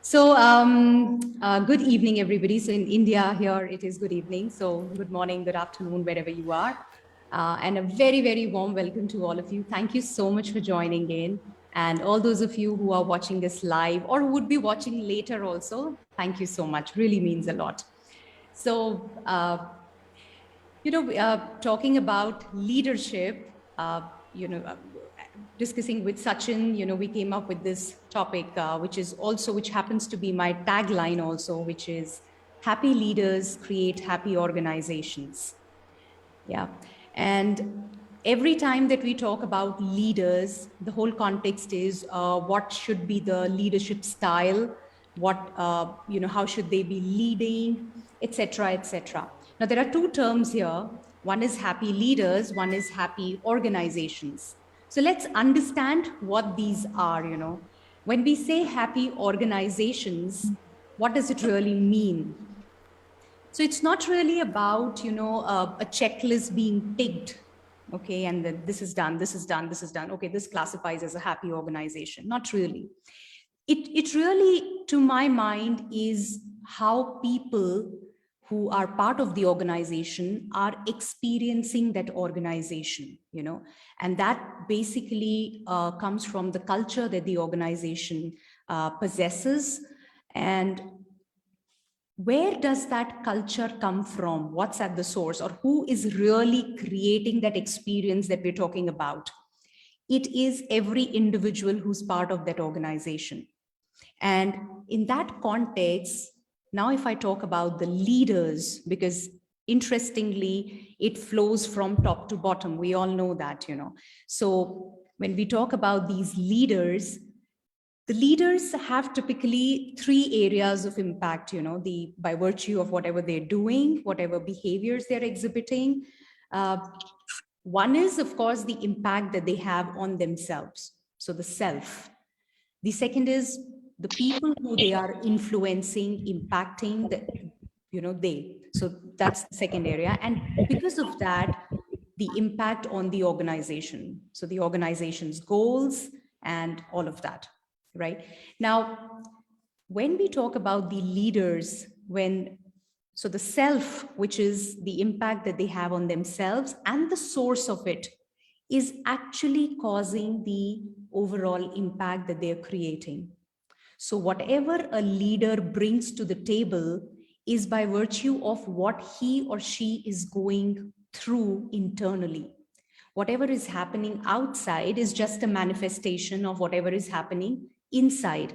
Good evening, everybody. So in India here, it is good evening. So good morning, good afternoon, wherever you are. And a very, very warm welcome to all of you. Thank you so much for joining in. And all those of you who are watching this live or would be watching later also, thank you so much. Really means a lot. So, talking about leadership, discussing with Sachin, we came up with this topic, which happens to be my tagline also, which is happy leaders create happy organizations. Yeah. And every time that we talk about leaders, the whole context is what should be the leadership style, how should they be leading, etc., etc. Now, there are two terms here. One is happy leaders, one is happy organizations. So let's understand what these are. When we say happy organizations, what does it really mean? So it's not really about, a checklist being ticked, okay, and then this is done, this is done, this is done. Okay, this classifies as a happy organization. Not really. It really, to my mind, is how people who are part of the organization are experiencing that organization, and that basically comes from the culture that the organization possesses. And where does that culture come from? What's at the source, or who is really creating that experience that we're talking about? It is every individual who's part of that organization. And in that context, now if I talk about the leaders, because interestingly, it flows from top to bottom. We all know that, So when we talk about these leaders, the leaders have typically three areas of impact, by virtue of whatever they're doing, whatever behaviors they're exhibiting. One is, of course, the impact that they have on themselves. So the self. The second is the people who they are influencing, impacting, they. So that's the second area. And because of that, the impact on the organization. So the organization's goals and all of that. Right now, when we talk about the leaders, so the self, which is the impact that they have on themselves and the source of it, is actually causing the overall impact that they're creating. So whatever a leader brings to the table is by virtue of what he or she is going through internally. Whatever is happening outside is just a manifestation of whatever is happening inside.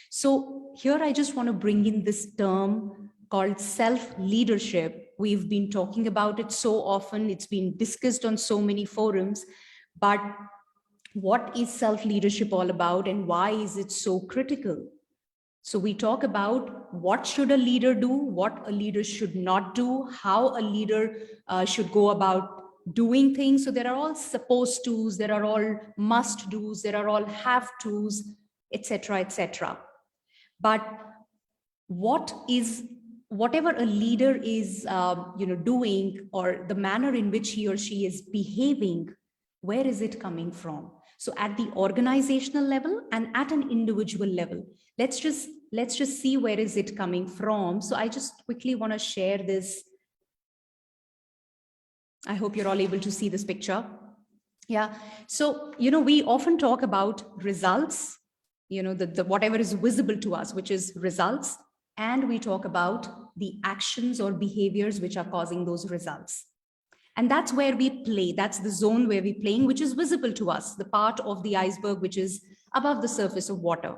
So here I just want to bring in this term called self-leadership. We've been talking about it so often. It's been discussed on so many forums. But what is self-leadership all about, and why is it so critical? So we talk about what should a leader do, what a leader should not do, how a leader should go about doing things. So there are all supposed tos, there are all must do's, there are all have to's, etc., etc. But whatever a leader is doing, or the manner in which he or she is behaving, where is it coming from? So at the organizational level and at an individual level, let's just see where is it coming from. So I just quickly want to share this. I hope you're all able to see this picture. Yeah. So, we often talk about results, the whatever is visible to us, which is results. And we talk about the actions or behaviors which are causing those results. And that's where we play. That's the zone where we're playing, which is visible to us, the part of the iceberg which is above the surface of water.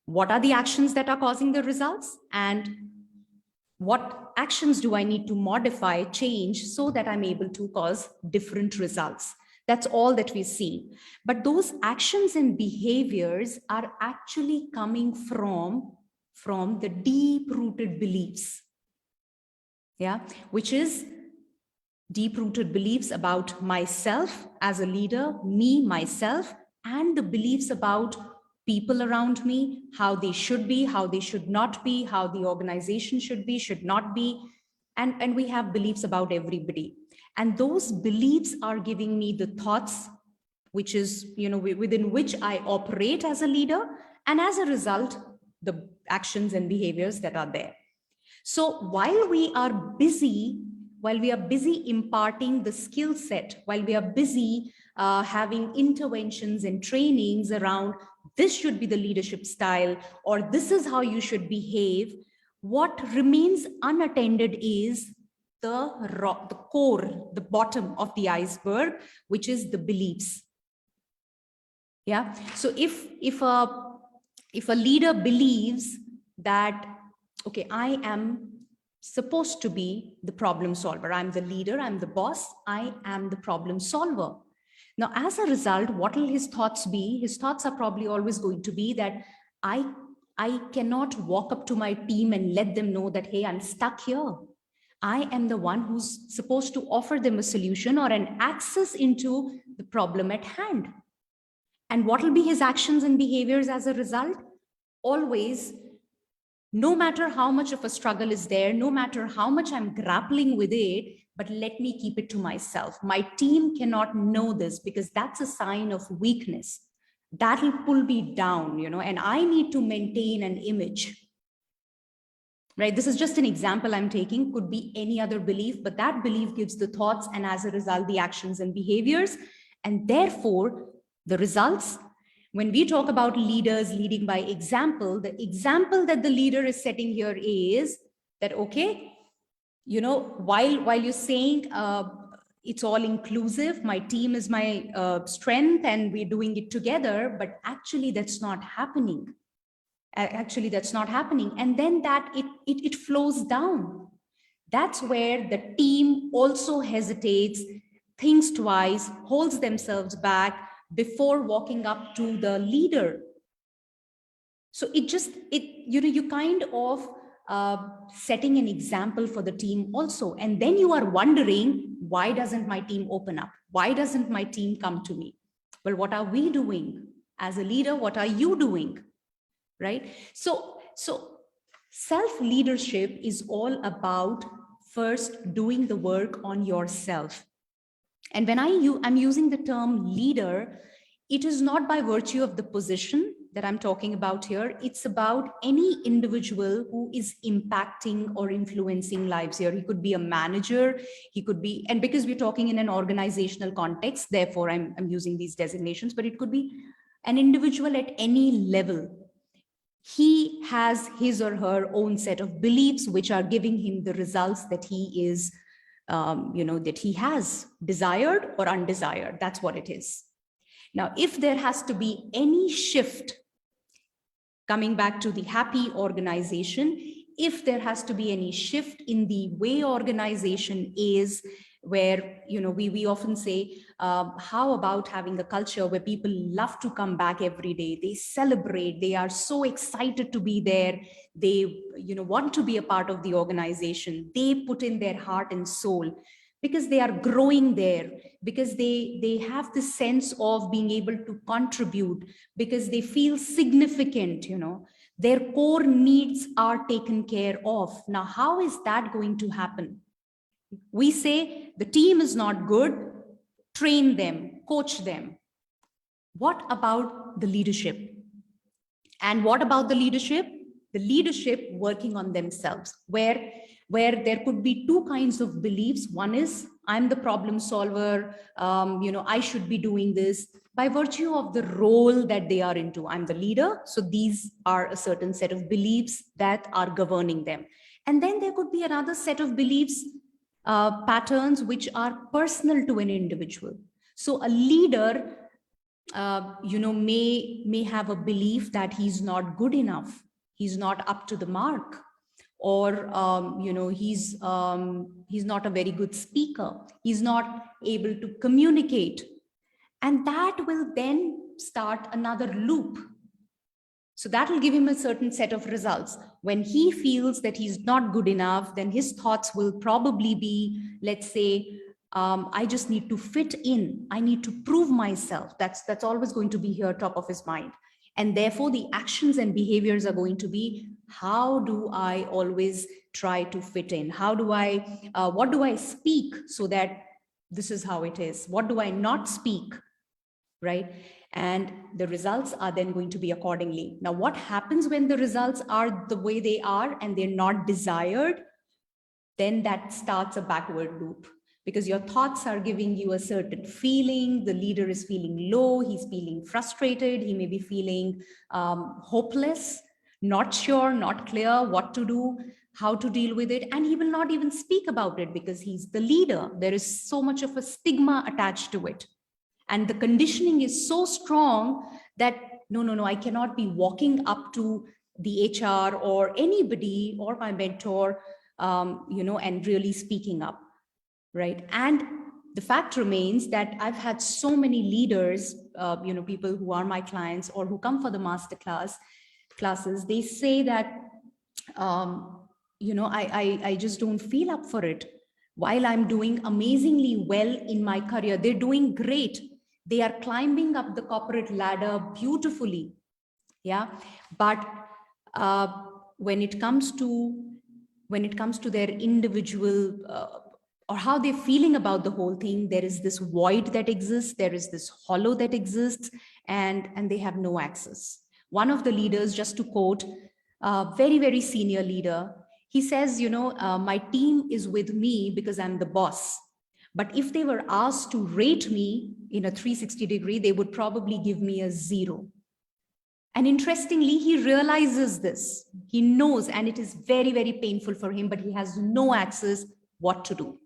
What are the actions that are causing the results? And what actions do I need to modify, change, so that I'm able to cause different results? That's all that we see. But those actions and behaviors are actually coming from the deep-rooted beliefs, which is deep-rooted beliefs about myself as a leader, me, myself, and the beliefs about people around me, how they should be, how they should not be, how the organization should be, should not be. And we have beliefs about everybody. And those beliefs are giving me the thoughts, which is, within which I operate as a leader. And as a result, the actions and behaviors that are there. So while we are busy imparting the skill set, while we are busy having interventions and trainings around this should be the leadership style, or this is how you should behave, what remains unattended is the core, the bottom of the iceberg, which is the beliefs. Yeah. So if a leader believes that, okay, I am supposed to be the problem solver, I'm the leader, I'm the boss, I am the problem solver. Now, as a result, what will his thoughts be? His thoughts are probably always going to be that I cannot walk up to my team and let them know that, hey, I'm stuck here. I am the one who's supposed to offer them a solution or an access into the problem at hand. And what will be his actions and behaviors as a result? Always, no matter how much of a struggle is there, no matter how much I'm grappling with it, but let me keep it to myself. My team cannot know this because that's a sign of weakness. That'll pull me down, and I need to maintain an image. Right? This is just an example I'm taking, could be any other belief, but that belief gives the thoughts and as a result, the actions and behaviors. And therefore, the results, when we talk about leaders leading by example, the example that the leader is setting here is that, okay, while you're saying it's all inclusive, my team is my strength and we're doing it together, but actually that's not happening. And then that it flows down. That's where the team also hesitates, thinks twice, holds themselves back before walking up to the leader. So you kind of setting an example for the team also. And then you are wondering, why doesn't my team open up? Why doesn't my team come to me? Well, what are we doing? As a leader, what are you doing? Right? So self-leadership is all about first doing the work on yourself. And when I'm using the term leader, it is not by virtue of the position that I'm talking about here. It's about any individual who is impacting or influencing lives here. He could be a manager, he could be, and because we're talking in an organizational context, therefore I'm using these designations, but it could be an individual at any level. He has his or her own set of beliefs which are giving him the results that he is, that he has desired or undesired. That's what it is. Now, if there has to be any shift, coming back to the happy organization, if there has to be any shift in the way organization is, where we often say, how about having a culture where people love to come back every day, they celebrate, they are so excited to be there, they want to be a part of the organization, they put in their heart and soul because they are growing there, because they have this sense of being able to contribute, because they feel significant, their core needs are taken care of. Now, how is that going to happen? We say the team is not good, train them, coach them. What about the leadership? And what about the leadership? The leadership working on themselves, where there could be two kinds of beliefs. One is, I'm the problem solver, I should be doing this by virtue of the role that they are into. I'm the leader, so these are a certain set of beliefs that are governing them. And then there could be another set of beliefs, patterns which are personal to an individual. So a leader, may have a belief that he's not good enough, he's not up to the mark, or he's not a very good speaker, he's not able to communicate, and that will then start another loop. So that will give him a certain set of results. When he feels that he's not good enough, then his thoughts will probably be, let's say, I just need to fit in. I need to prove myself. That's always going to be here top of his mind. And therefore, the actions and behaviors are going to be, how do I always try to fit in? How do what do I speak so that this is how it is? What do I not speak, right? And the results are then going to be accordingly. Now, what happens when the results are the way they are and they're not desired? Then that starts a backward loop, because your thoughts are giving you a certain feeling. The leader is feeling low, he's feeling frustrated, he may be feeling hopeless, not sure, not clear what to do, how to deal with it, and he will not even speak about it because he's the leader. There is so much of a stigma attached to it. And the conditioning is so strong that no, I cannot be walking up to the HR or anybody or my mentor, and really speaking up, right? And the fact remains that I've had so many leaders, people who are my clients or who come for the master classes, they say that, I just don't feel up for it. While I'm doing amazingly well in my career, they're doing great. They are climbing up the corporate ladder beautifully. Yeah. But when it comes to their individual or how they're feeling about the whole thing, there is this void that exists, there is this hollow that exists, and they have no access. One of the leaders, just to quote, a very, very senior leader, he says, my team is with me because I'm the boss. But if they were asked to rate me in a 360-degree, they would probably give me a 0. And interestingly, he realizes this. He knows, and it is very, very painful for him, but he has no access what to do.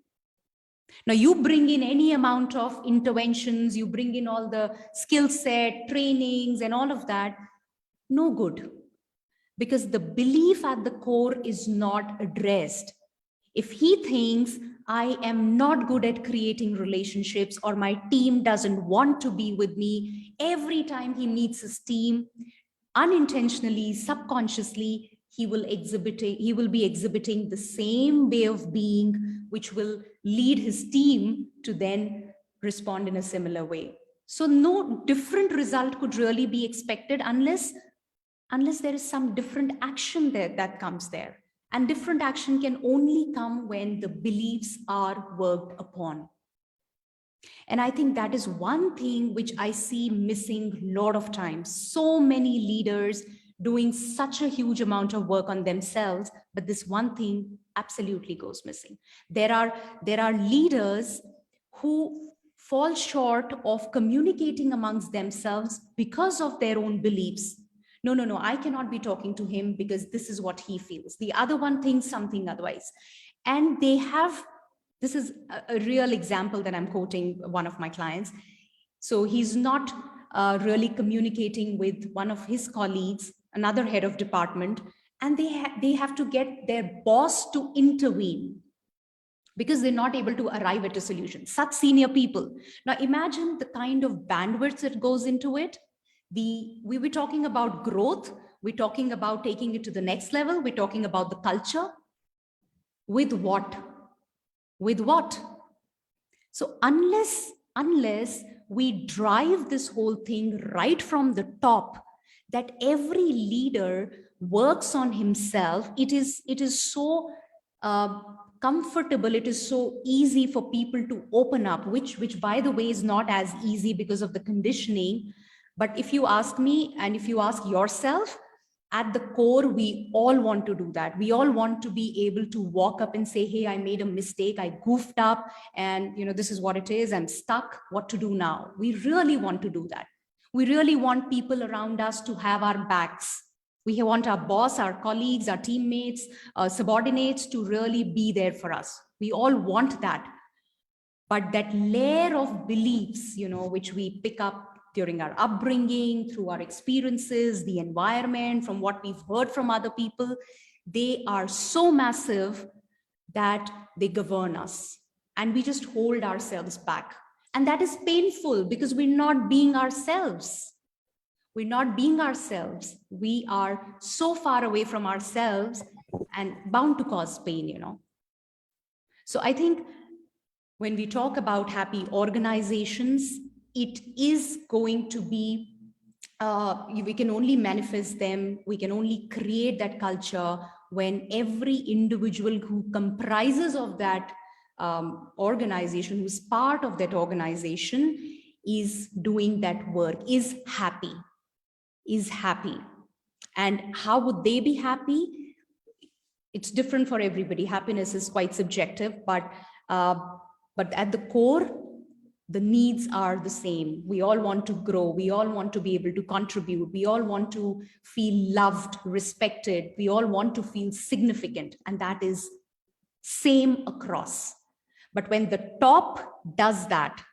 Now, you bring in any amount of interventions, you bring in all the skill set, trainings, and all of that, no good. Because the belief at the core is not addressed. If he thinks, I am not good at creating relationships, or my team doesn't want to be with me, every time he meets his team, unintentionally, subconsciously, he will be exhibiting the same way of being, which will lead his team to then respond in a similar way. So no different result could really be expected unless there is some different action there that comes there. And different action can only come when the beliefs are worked upon. And I think that is one thing which I see missing a lot of times. So many leaders doing such a huge amount of work on themselves, but this one thing absolutely goes missing. There are leaders who fall short of communicating amongst themselves because of their own beliefs. No, I cannot be talking to him because this is what he feels. The other one thinks something otherwise. And this is a real example that I'm quoting one of my clients. So he's not really communicating with one of his colleagues, another head of department, and they have to get their boss to intervene because they're not able to arrive at a solution. Such senior people. Now imagine the kind of bandwidth that goes into it. We were talking about growth. We're talking about taking it to the next level. We're talking about the culture. With what? With what? So unless we drive this whole thing right from the top, that every leader works on himself, it is so comfortable, it is so easy for people to open up, which by the way is not as easy because of the conditioning. But if you ask me, and if you ask yourself, at the core, we all want to do that. We all want to be able to walk up and say, hey, I made a mistake, I goofed up, and this is what it is, I'm stuck, what to do now? We really want to do that. We really want people around us to have our backs. We want our boss, our colleagues, our teammates, subordinates to really be there for us. We all want that. But that layer of beliefs, which we pick up during our upbringing, through our experiences, the environment, from what we've heard from other people, they are so massive that they govern us. And we just hold ourselves back. And that is painful because we're not being ourselves. We're not being ourselves. We are so far away from ourselves and bound to cause pain, So I think when we talk about happy organizations, it is going to be, we can only manifest them, we can only create that culture when every individual who comprises of that organization, who's part of that organization, is doing that work, is happy. And how would they be happy? It's different for everybody. Happiness is quite subjective, but at the core, the needs are the same. We all want to grow. We all want to be able to contribute. We all want to feel loved, respected. We all want to feel significant. And that is same across. But when the top does that,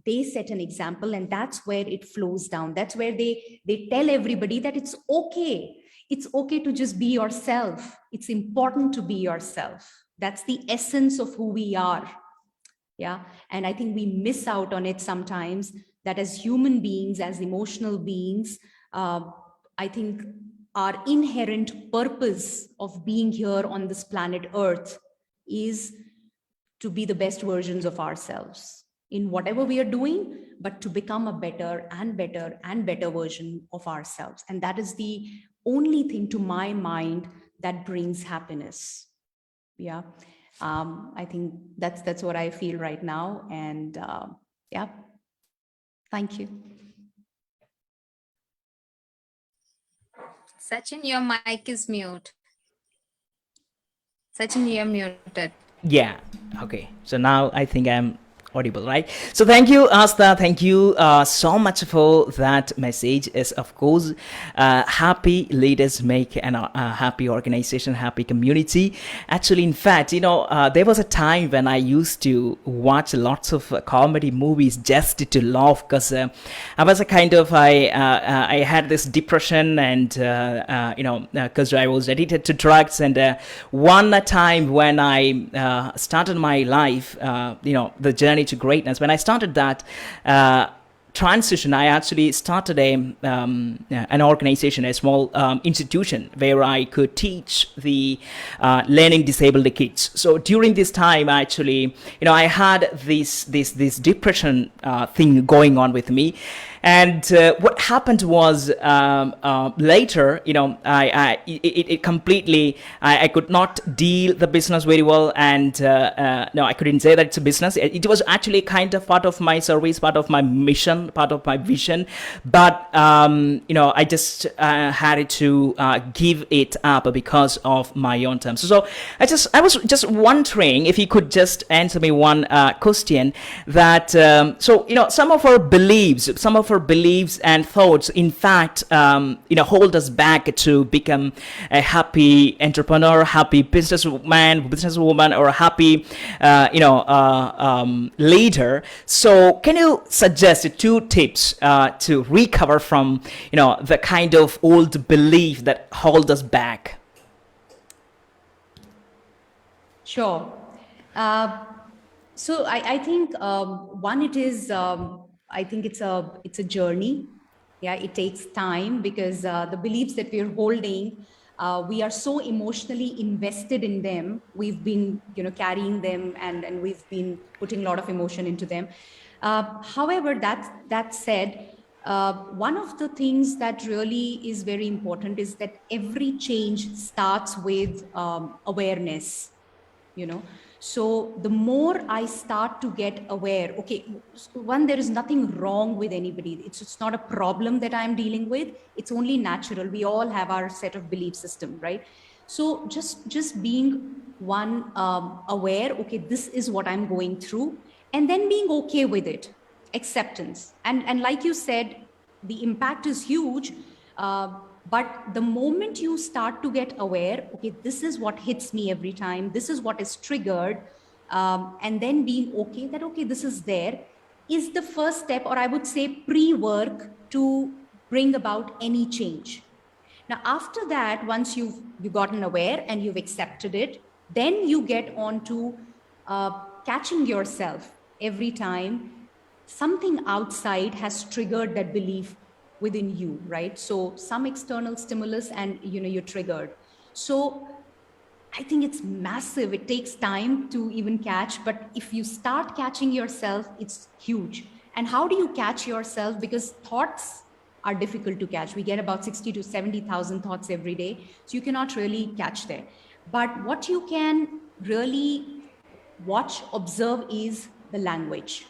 they set an example, and that's where it flows down. That's where they tell everybody that it's okay. It's okay to just be yourself. It's important to be yourself. That's the essence of who we are. Yeah. And I think we miss out on it sometimes, that as human beings, as emotional beings, I think our inherent purpose of being here on this planet Earth is to be the best versions of ourselves in whatever we are doing, but to become a better and better and better version of ourselves. And that is the only thing, to my mind, that brings happiness. Yeah. I think that's what I feel right now. And yeah, thank you. Sachin, your mic is mute. Sachin, you're muted. Yeah. Okay. So now I think I'm audible, right? So thank you, Aastha. Thank you so much for that message. Is of course, happy leaders make a happy organization, happy community. Actually, in fact, there was a time when I used to watch lots of comedy movies just to laugh, because I was a kind of I had this depression, and because I was addicted to drugs. And one time when I started my life, the journey to greatness, when I started that transition, I actually started an organization, a small institution where I could teach the learning disabled kids. So during this time, actually, I had this depression thing going on with me. And what happened was later, it completely, I could not deal the business very well. And no, I couldn't say that it's a business. It was actually kind of part of my service, part of my mission, part of my vision. But, I just had to give it up because of my own terms. So I was just wondering if you could just answer me one question, that, some of our beliefs and thoughts, in fact, hold us back to become a happy entrepreneur, happy businesswoman, or a happy, leader. So can you suggest 2 tips to recover from, the kind of old belief that hold us back? Sure. So I think one, it is I think it's a journey. Yeah, it takes time, because the beliefs that we're holding, we are so emotionally invested in them. We've been carrying them, and we've been putting a lot of emotion into them. However, that said, one of the things that really is very important is that every change starts with awareness. So the more I start to get aware, okay, one, there is nothing wrong with anybody. It's not a problem that I'm dealing with. It's only natural. We all have our set of belief system, right? So just being one, aware, okay, this is what I'm going through, and then being okay with it, acceptance. And like you said, the impact is huge. But the moment you start to get aware, okay, this is what hits me every time, this is what is triggered, and then being okay that, okay, this is there, is the first step, or I would say pre-work, to bring about any change. Now, after that, once you've gotten aware and you've accepted it, then you get on to catching yourself every time something outside has triggered that belief within you, right? So some external stimulus, and you're triggered. So I think it's massive. It takes time to even catch, but if you start catching yourself, it's huge. And how do you catch yourself? Because thoughts are difficult to catch. We get about 60 to 70,000 thoughts every day. So you cannot really catch there. But what you can really watch, observe, is the language.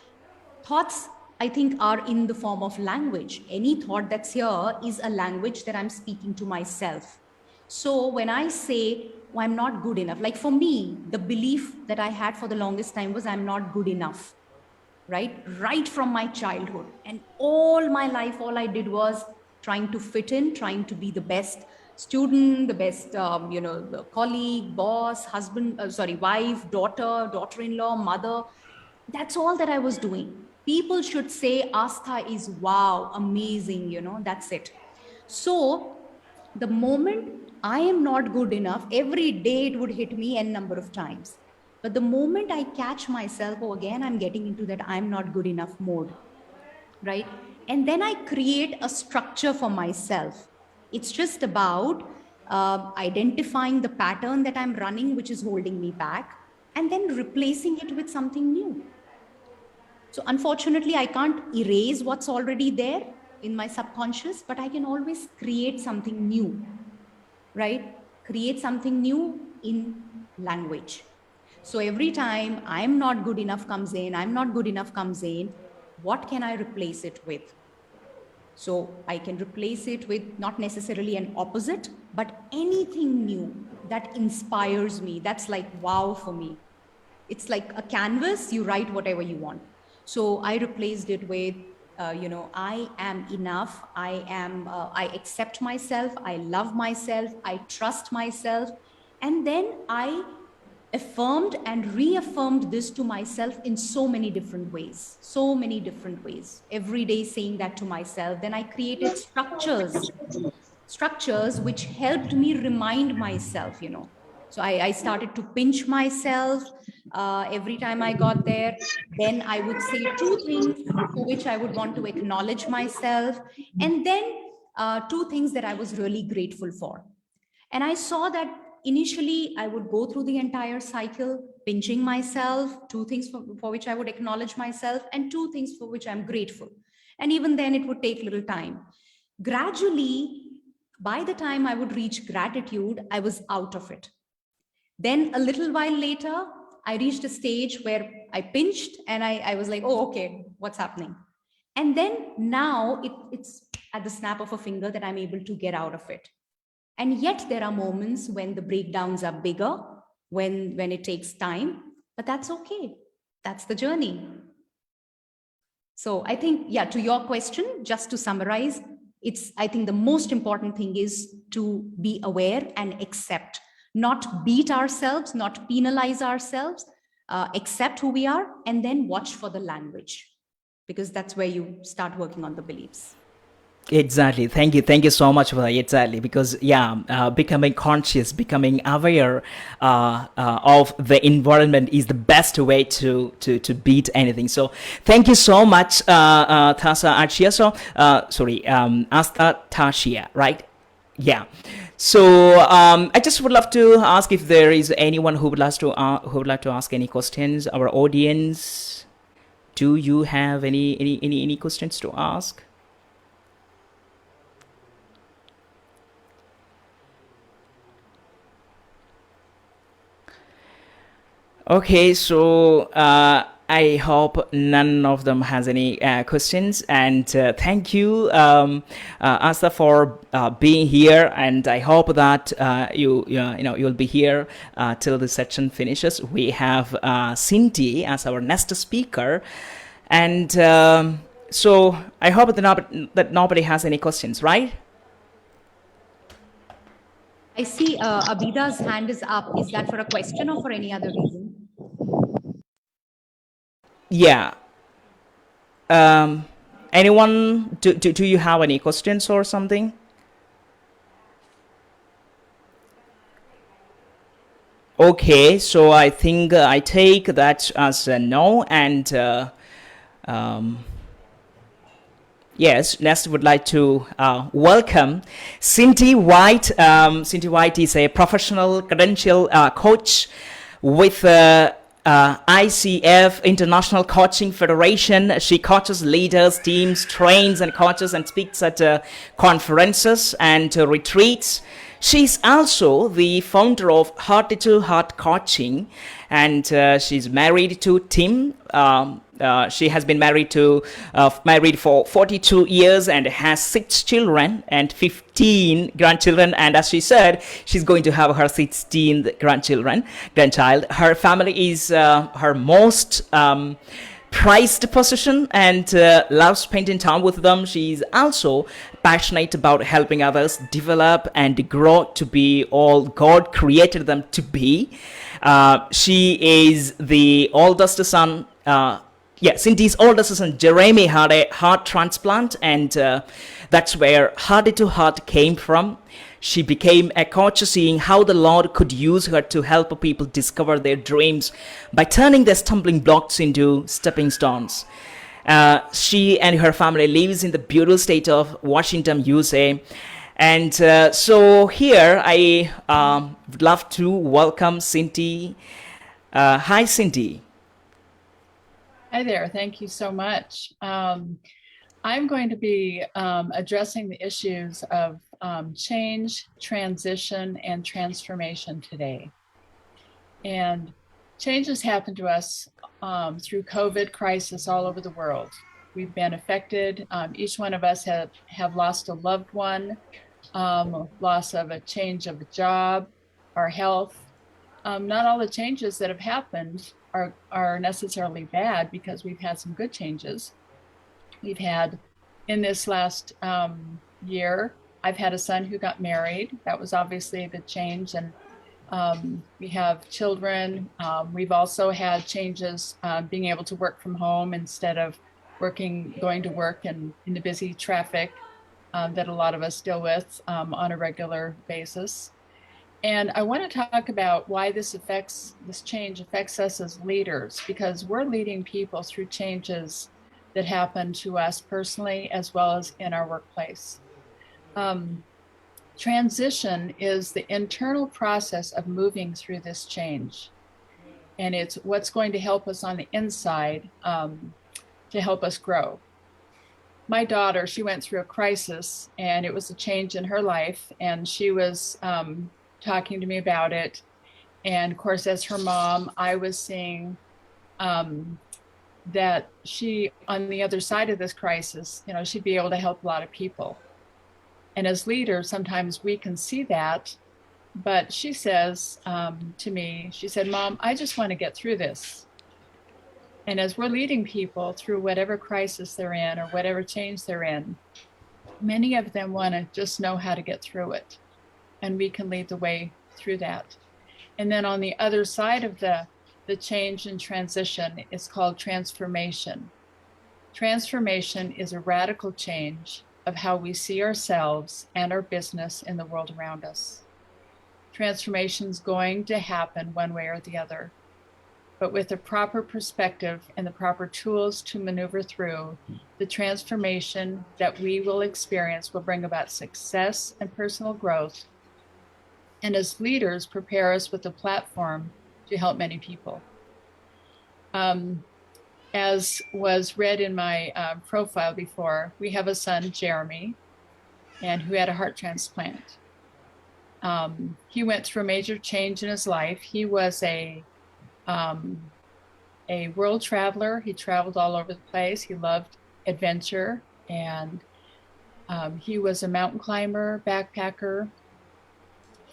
thoughts, I think, are in the form of language. Any thought that's here is a language that I'm speaking to myself. So when I say, oh, I'm not good enough, like for me, the belief that I had for the longest time was I'm not good enough, right from my childhood. And all my life, all I did was trying to fit in, trying to be the best student, the best the colleague, boss, husband, wife, daughter-in-law, mother. That's all that I was doing. People should say Aastha is wow, amazing, that's it. So the moment I am not good enough, every day it would hit me n number of times. But the moment I catch myself, oh, again, I'm getting into that I'm not good enough mode, right? And then I create a structure for myself. It's just about identifying the pattern that I'm running, which is holding me back, and then replacing it with something new. So unfortunately, I can't erase what's already there in my subconscious, but I can always create something new, right? Create something new in language. So every time I'm not good enough comes in, what can I replace it with? So I can replace it with not necessarily an opposite, but anything new that inspires me. That's like wow for me. It's like a canvas, you write whatever you want. So I replaced it with, I am enough. I accept myself. I love myself. I trust myself. And then I affirmed and reaffirmed this to myself in so many different ways, every day saying that to myself. Then I created structures which helped me remind myself, So I started to pinch myself every time I got there. Then I would say 2 things for which I would want to acknowledge myself. And then 2 things that I was really grateful for. And I saw that initially I would go through the entire cycle, pinching myself, 2 things for which I would acknowledge myself, and 2 things for which I'm grateful. And even then it would take little time. Gradually, by the time I would reach gratitude, I was out of it. Then a little while later, I reached a stage where I pinched and I was like, oh, okay, what's happening? And then now it's at the snap of a finger that I'm able to get out of it. And yet there are moments when the breakdowns are bigger, when it takes time, but that's okay. That's the journey. So I think, to your question, just to summarize, I think the most important thing is to be aware and accept, not beat ourselves, not penalize ourselves, accept who we are, and then watch for the language, because that's where you start working on the beliefs. Exactly. Thank you so much for that. Exactly, because becoming conscious, becoming aware of the environment is the best way to beat anything. So thank you so much, Tatia. Aastha, Tatia, right? Yeah. So I just would love to ask if there is anyone who would like to ask any questions. Our audience, do you have any questions to ask? Okay, so I hope none of them has any questions, and thank you, Aastha, for being here. And I hope that you'll be here till the session finishes. We have Cindi as our next speaker, and so I hope that nobody has any questions, right? I see Abida's hand is up. Is that for a question or for any other reason? Yeah. Anyone? Do you have any questions or something? Okay, so I think I take that as a no, and yes, next would like to welcome Cindi White. Cindi White is a professional credential coach with ICF, International Coaching Federation. She coaches leaders, teams, trains and coaches, and speaks at conferences and retreats. She's also the founder of Heart to Heart Coaching, and she's married to Tim. She has been married for 42 years and has 6 children and 15 grandchildren. And as she said, she's going to have her 16th grandchild. Her family is her most prized possession and loves spending time with them. She's also passionate about helping others develop and grow to be all God created them to be. She is the oldest son. Cindy's oldest son, Jeremy, had a heart transplant, and that's where Heart to Heart came from. She became a coach, seeing how the Lord could use her to help people discover their dreams by turning their stumbling blocks into stepping stones. She and her family lives in the beautiful state of Washington, USA. And so here I would love to welcome Cindi. Hi, Cindi. Hi there. Thank you so much. I'm going to be addressing the issues of change, transition, and transformation today. And changes happen to us through COVID crisis all over the world. We've been affected. Each one of us have lost a loved one, loss of a change of a job, our health. Not all the changes that have happened are necessarily bad, because we've had some good changes. We've had, in this last year, I've had a son who got married. That was obviously the change. And we have children. We've also had changes, being able to work from home instead of going to work in the busy traffic that a lot of us deal with on a regular basis. And I want to talk about why this change affects us as leaders, because we're leading people through changes that happen to us personally as well as in our workplace. Transition is the internal process of moving through this change. And it's what's going to help us on the inside to help us grow. My daughter, she went through a crisis, and it was a change in her life, and she was talking to me about it. And of course, as her mom, I was seeing that she, on the other side of this crisis, she'd be able to help a lot of people. And as leaders, sometimes we can see that, but she says to me, she said, "Mom, I just want to get through this." And as we're leading people through whatever crisis they're in or whatever change they're in, many of them want to just know how to get through it. And we can lead the way through that. And then on the other side of the change and transition is called transformation. Transformation is a radical change of how we see ourselves and our business in the world around us. Transformation is going to happen one way or the other, but with the proper perspective and the proper tools to maneuver through, the transformation that we will experience will bring about success and personal growth, and as leaders, prepare us with a platform to help many people. As was read in my profile before, we have a son, Jeremy, and who had a heart transplant. He went through a major change in his life. He was a world traveler. He traveled all over the place. He loved adventure, and he was a mountain climber, backpacker.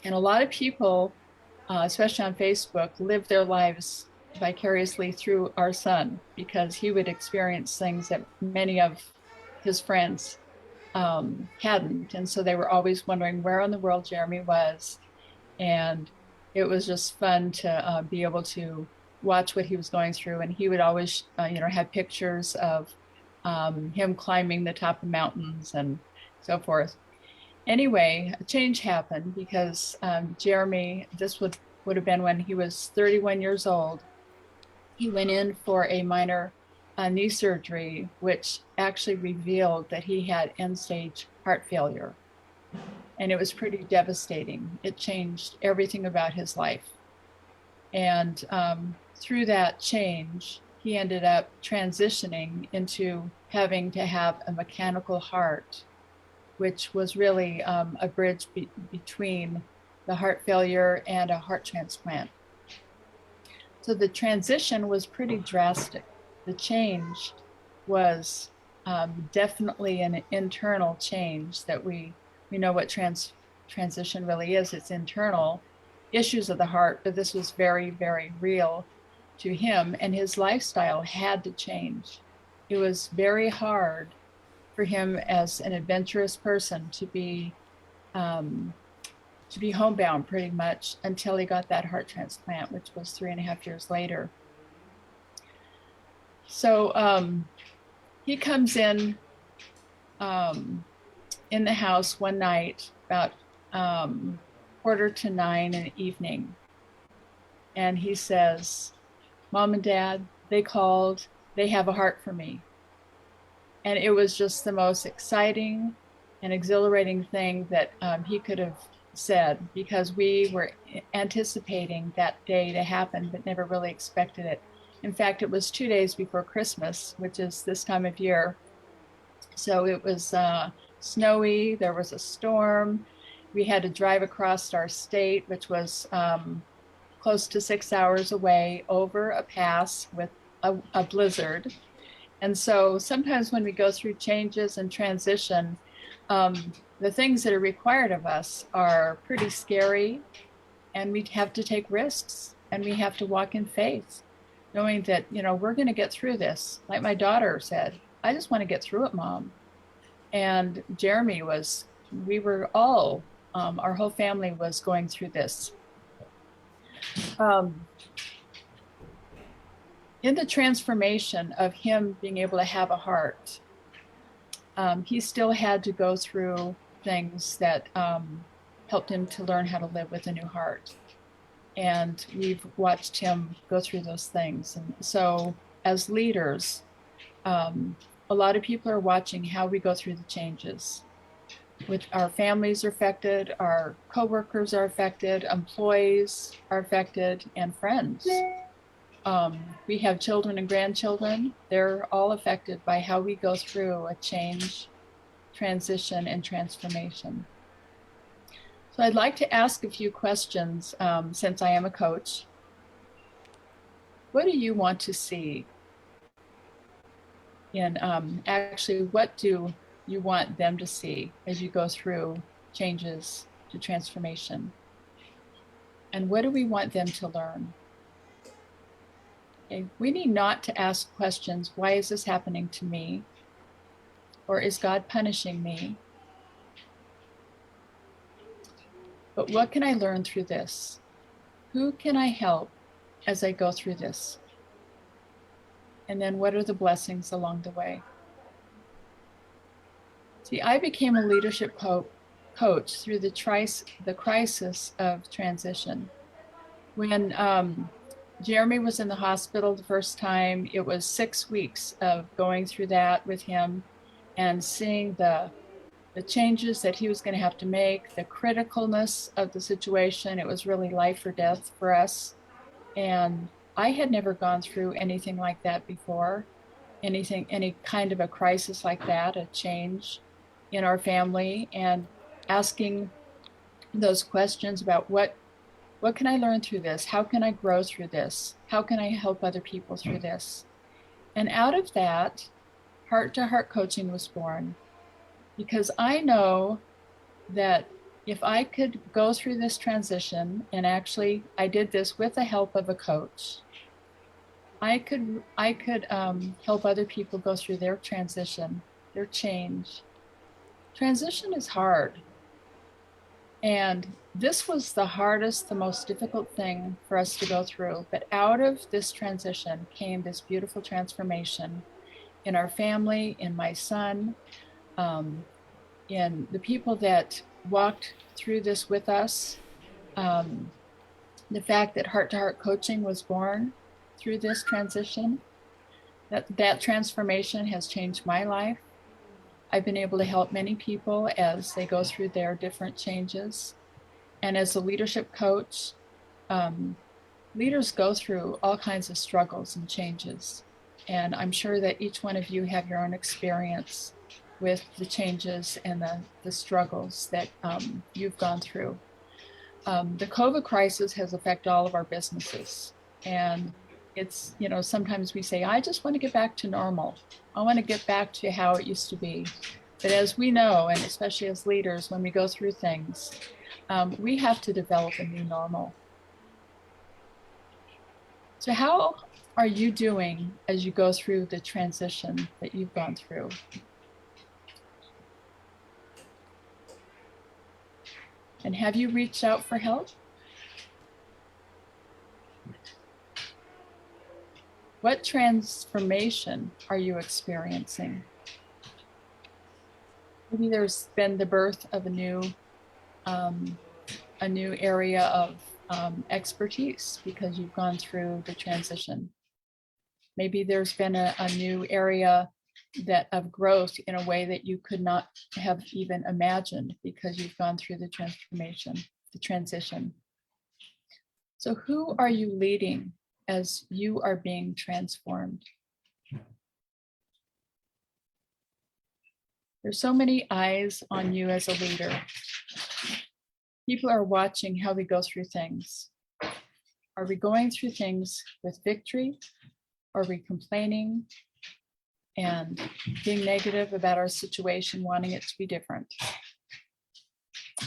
And a lot of people, especially on Facebook, live their lives vicariously through our son, because he would experience things that many of his friends hadn't. And so they were always wondering where in the world Jeremy was. And it was just fun to be able to watch what he was going through. And he would always, have pictures of him climbing the top of mountains and so forth. Anyway, a change happened because Jeremy, this would have been when he was 31 years old. He went in for a minor knee surgery, which actually revealed that he had end-stage heart failure. And it was pretty devastating. It changed everything about his life. And through that change, he ended up transitioning into having to have a mechanical heart, which was really a bridge between the heart failure and a heart transplant. So the transition was pretty drastic. the change was definitely an internal change that we know what transition really is. It's internal issues of the heart, but this was very, very real to him, and his lifestyle had to change. It was very hard for him as an adventurous person to be homebound pretty much until he got that heart transplant, which was 3.5 years later. So he comes in the house one night about 8:45 in the evening, and he says, "Mom and Dad, they called. They have a heart for me." And it was just the most exciting and exhilarating thing that he could have said, because we were anticipating that day to happen, but never really expected it. In fact, it was 2 days before Christmas, which is this time of year. So it was snowy, there was a storm. We had to drive across our state, which was close to 6 hours away, over a pass with a blizzard. And so sometimes when we go through changes and transition, the things that are required of us are pretty scary, and we have to take risks, and we have to walk in faith, knowing that, we're going to get through this. Like my daughter said, "I just want to get through it, Mom." And Jeremy we were all, our whole family was going through this. In the transformation of him being able to have a heart, he still had to go through things that helped him to learn how to live with a new heart. And we've watched him go through those things. And so as leaders, a lot of people are watching how we go through the changes. With our families are affected, our coworkers are affected, employees are affected, and friends. We have children and grandchildren. They're all affected by how we go through a change, transition, and transformation. So I'd like to ask a few questions, since I am a coach. What do you want to see? And actually, what do you want them to see as you go through changes to transformation? And what do we want them to learn? Okay. We need not to ask questions, why is this happening to me? Or is God punishing me? But what can I learn through this? Who can I help as I go through this? And then what are the blessings along the way? See, I became a leadership coach through the crisis of transition. When Jeremy was in the hospital the first time, it was 6 weeks of going through that with him and seeing the changes that he was going to have to make, the criticalness of the situation. It was really life or death for us. And I had never gone through anything like that before, any kind of a crisis like that, a change in our family, and asking those questions about what can I learn through this? How can I grow through this? How can I help other people through this? And out of that, heart-to-heart coaching was born, because I know that if I could go through this transition, and actually I did this with the help of a coach, I could help other people go through their transition, their change. Transition is hard. And this was the hardest, the most difficult thing for us to go through. But out of this transition came this beautiful transformation in our family, in my son, in the people that walked through this with us. The fact that heart-to-heart coaching was born through this transition, that transformation has changed my life. I've been able to help many people as they go through their different changes. And as a leadership coach, leaders go through all kinds of struggles and changes. And I'm sure that each one of you have your own experience with the changes and the struggles that you've gone through. The COVID crisis has affected all of our businesses. And it's, sometimes we say, I just want to get back to normal. I want to get back to how it used to be. But as we know, and especially as leaders, when we go through things, we have to develop a new normal. So how are you doing as you go through the transition that you've gone through? And have you reached out for help? What transformation are you experiencing? Maybe there's been the birth of a new area of expertise because you've gone through the transition. Maybe there's been a new area of growth in a way that you could not have even imagined because you've gone through the transition. So who are you leading as you are being transformed? There's so many eyes on you as a leader. People are watching how we go through things. Are we going through things with victory? Are we complaining and being negative about our situation, wanting it to be different?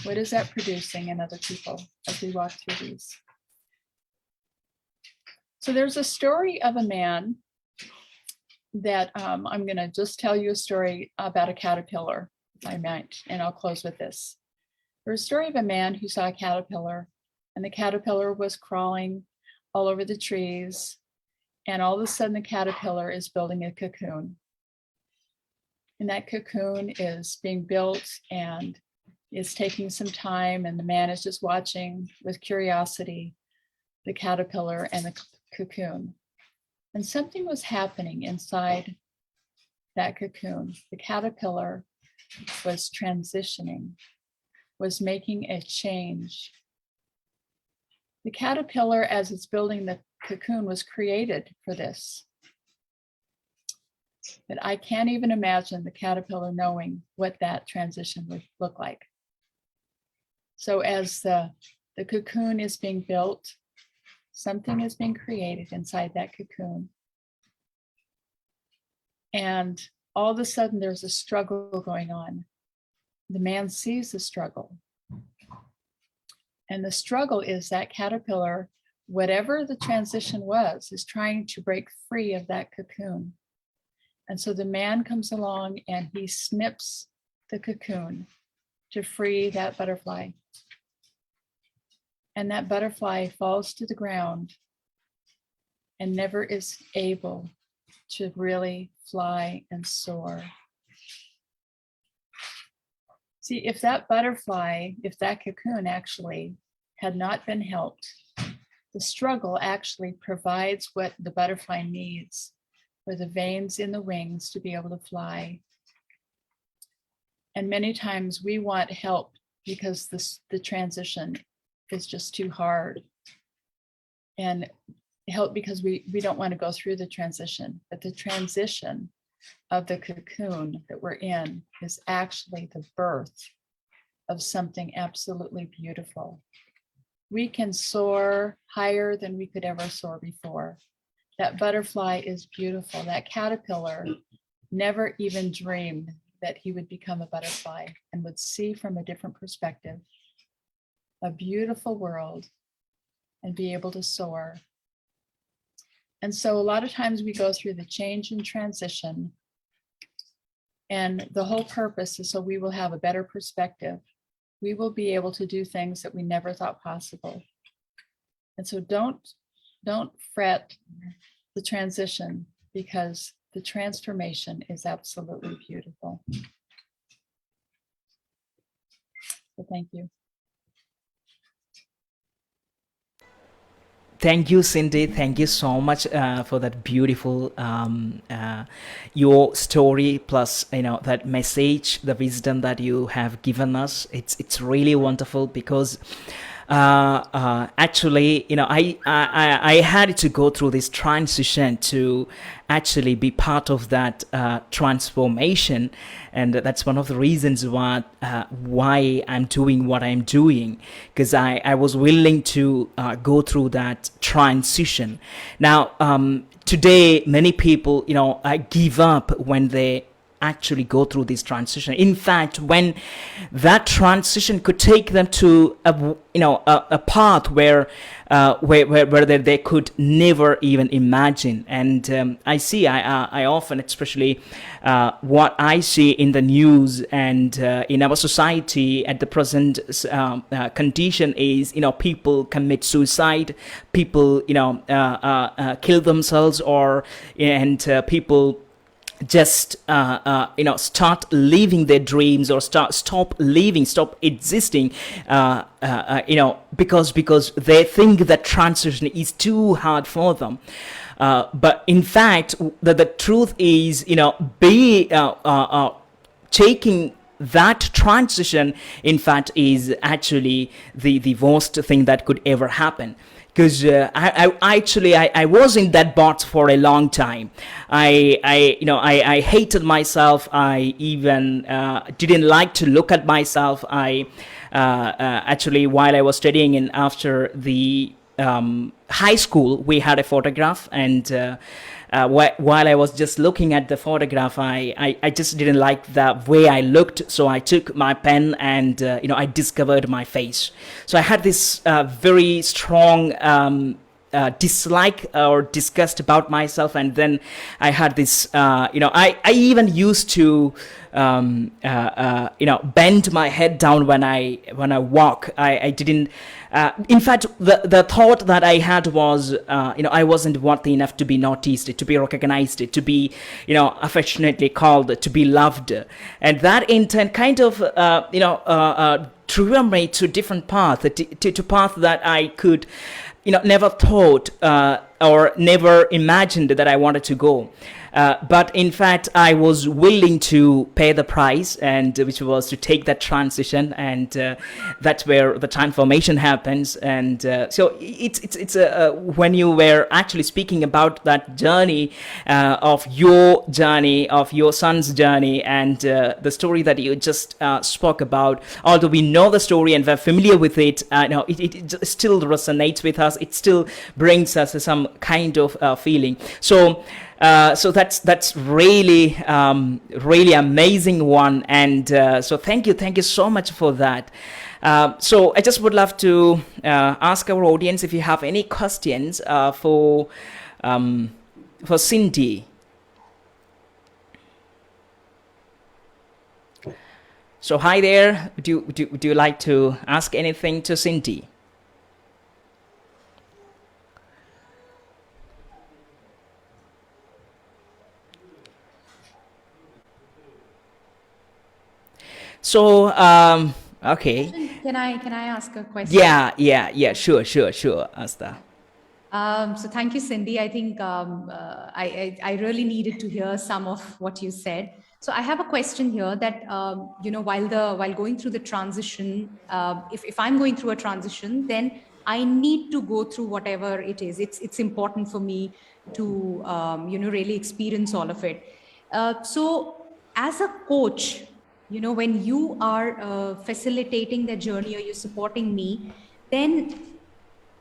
What is that producing in other people as we walk through these? So there's a story of a man that I'm going to just tell you a story about a caterpillar, if I might, and I'll close with this. There's a story of a man who saw a caterpillar, and the caterpillar was crawling all over the trees, and all of a sudden the caterpillar is building a cocoon. And that cocoon is being built and is taking some time, and the man is just watching with curiosity the caterpillar and the cocoon. And something was happening inside that cocoon. The caterpillar was transitioning, was making a change. The caterpillar, as it's building the cocoon, was created for this. But I can't even imagine the caterpillar knowing what that transition would look like. So as the cocoon is being built, something is being created inside that cocoon. And all of a sudden there's a struggle going on. The man sees the struggle. And the struggle is that caterpillar, whatever the transition was, is trying to break free of that cocoon. And so the man comes along and he snips the cocoon to free that butterfly. And that butterfly falls to the ground and never is able to really fly and soar. See, if that butterfly, if that cocoon actually had not been helped, the struggle actually provides what the butterfly needs for the veins in the wings to be able to fly. And many times we want help because the transition is just too hard. And help because we don't want to go through the transition. But the transition of the cocoon that we're in is actually the birth of something absolutely beautiful. We can soar higher than we could ever soar before. That butterfly is beautiful. That caterpillar never even dreamed that he would become a butterfly and would see from a different perspective a beautiful world and be able to soar. And so a lot of times we go through the change and transition, and the whole purpose is so we will have a better perspective. We will be able to do things that we never thought possible. And so don't fret the transition, because the transformation is absolutely beautiful. So thank you. Thank you, Cindi. Thank you so much for that beautiful your story, plus that message, the wisdom that you have given us. It's really wonderful, because actually, I had to go through this transition to actually be part of that transformation, and that's one of the reasons why I'm doing what I'm doing, because I was willing to go through that transition. Now, today, many people, give up when they actually go through this transition. In fact, when that transition could take them to a path where they could never even imagine. And I often, especially what I see in the news and in our society at the present condition is, people commit suicide, people kill themselves, and people just start living their dreams, or stop existing, because they think that transition is too hard for them. But in fact, the truth is, taking that transition, in fact, is actually the worst thing that could ever happen. Because I was in that box for a long time. I hated myself. I even didn't like to look at myself. I actually, while I was studying after the high school, we had a photograph, and while I was just looking at the photograph, I just didn't like the way I looked. So I took my pen and, I discovered my face. So I had this very strong dislike or disgust about myself. And then I had this, I even used to, bend my head down when I walk. I didn't. In fact, the thought that I had was, I wasn't worthy enough to be noticed, to be recognized, to be, affectionately called, to be loved. And that intent kind of, drew me to different path, to path that I could, never thought or never imagined that I wanted to go. But in fact, I was willing to pay the price, and which was to take that transition, and that's where the transformation happens. And so it's when you were actually speaking about that journey, of your son's journey, and the story that you just spoke about. Although we know the story and we're familiar with it, it still resonates with us. It still brings us some kind of feeling. So that's really really amazing one, and so thank you so much for that. So I just would love to ask our audience if you have any questions for Cindi. So hi there. Would you like to ask anything to Cindi? So, okay. Can I ask a question? Yeah. Sure, Aastha. So thank you, Cindi. I think I really needed to hear some of what you said. So I have a question here that, while going through the transition, if I'm going through a transition, then I need to go through whatever it is. It's important for me to, really experience all of it. So as a coach, when you are facilitating the journey, or you're supporting me, then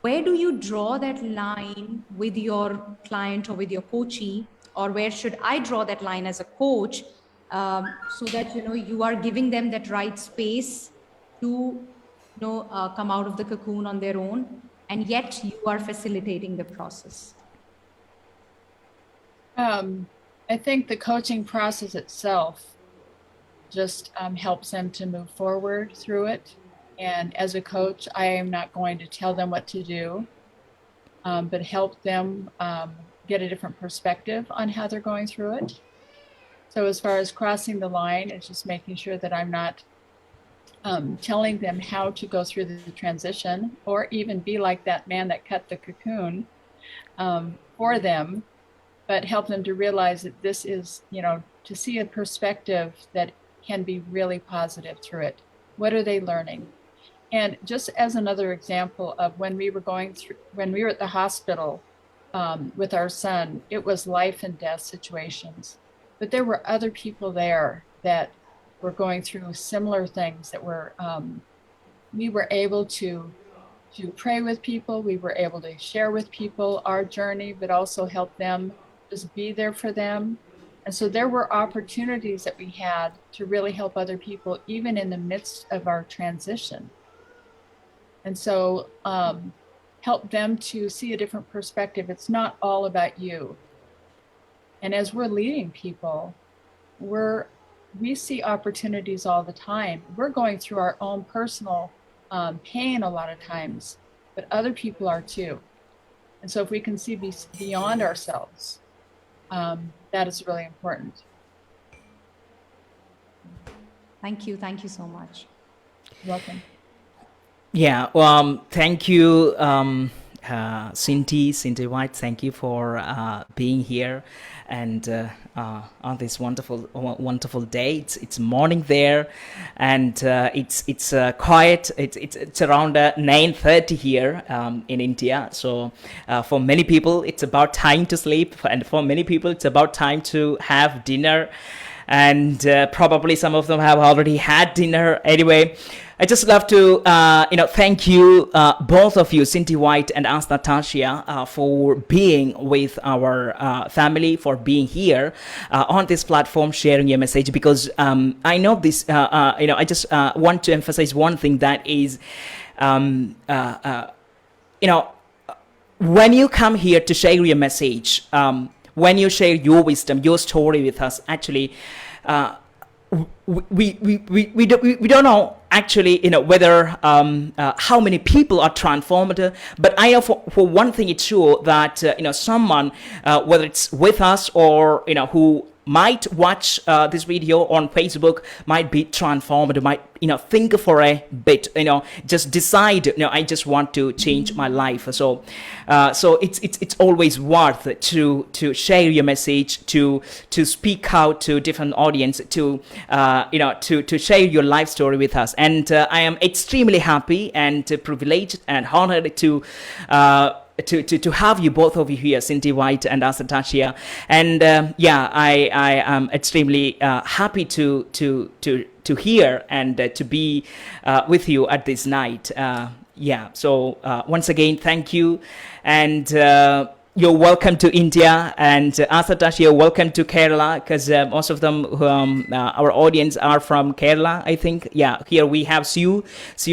where do you draw that line with your client or with your coachee, or where should I draw that line as a coach, so that you are giving them that right space to come out of the cocoon on their own, and yet you are facilitating the process? I think the coaching process itself just helps them to move forward through it. And as a coach, I am not going to tell them what to do, but help them get a different perspective on how they're going through it. So as far as crossing the line, it's just making sure that I'm not telling them how to go through the transition, or even be like that man that cut the cocoon for them, but help them to realize that this is, to see a perspective that can be really positive through it. What are they learning? And just as another example of when we were at the hospital with our son, it was life and death situations. But there were other people there that were going through similar things that were, we were able to pray with people. We were able to share with people our journey, but also help them, just be there for them. And so there were opportunities that we had to really help other people, even in the midst of our transition. And so help them to see a different perspective. It's not all about you. And as we're leading people, we see opportunities all the time. We're going through our own personal pain a lot of times, but other people are too. And so if we can see beyond ourselves, that is really important. Thank you so much. You're welcome. Yeah, thank you, Cindi White. Thank you for being here, and on this wonderful day. It's morning there, and it's quiet. It's around 9:30 here in India. So for many people, it's about time to sleep, and for many people, it's about time to have dinner. And probably some of them have already had dinner. Anyway, I just love to thank you, both of you, Cindi White and Aastha Tatia, for being with our family, for being here on this platform, sharing your message. Because I know this, I just want to emphasize one thing, that is, when you come here to share your message, when you share your wisdom, your story with us, actually, we don't know actually, whether how many people are transformed. But I know for one thing, it's sure that someone, whether it's with us or who might watch this video on Facebook, might be transformed, might think for a bit, just decide, I just want to change my life. So it's always worth to share your message, to speak out to different audience, to share your life story with us. And I am extremely happy and privileged and honored to have you, both of you here, Cindi White and Aastha Tatia. And I am extremely happy to hear and to be with you at this night. So once again, thank you, and you're welcome to India, and Aastha Tatia, welcome to Kerala, because most of them, our audience, are from Kerala, I think. Yeah, here we have Sue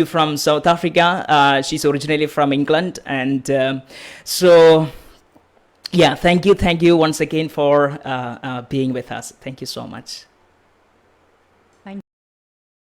from South Africa. She's originally from England, and so yeah, thank you once again for being with us. Thank you so much.